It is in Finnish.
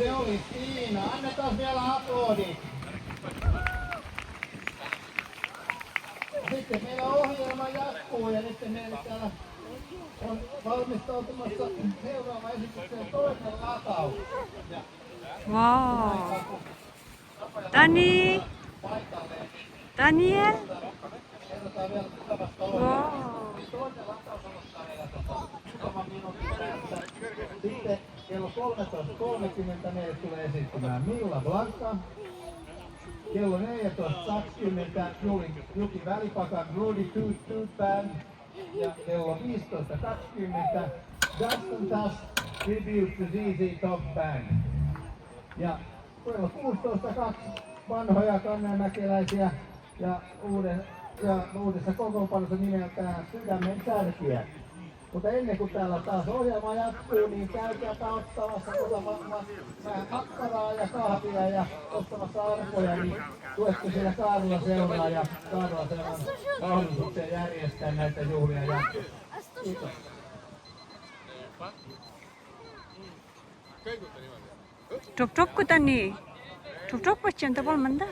Se oli siinä. Annetaan vielä aplodit. Sitten meillä ohjelma jatkuu ja nyt meillä täällä on valmistautumassa seuraava esitykseen toinen lataus. Wow. Dani. Daniel. Kerrotaan vielä tulevasta Wow. toinen lataus odottaa meillä muutaman minuutin päästä. Sitten kello 13.30 meille tulee esittämään Milla Blanca. Kello 14.20 Juki Välipakan Rudy Toot Toot Band. Ja kello 15.20 Dustin Tash Tribute to ZZ Top Band. Ja kello 16.02 vanhoja kannanmäkeläisiä ja uudessa kokoonpanossa nimeltään Sydämen särkiä. Mutta ennen kuin täällä taas ohjelma jatkuu, niin käykääpä ottamassa vähän makkaraa ja kahvia ja ottamassa arpoja, niin tuette siellä Kaarla seuraa ja Kaarla seuraa mahdollisuuksia järjestää näitä juhlia jatkossa. Kiitos. Tok Dani. Tok macam tu pun manda.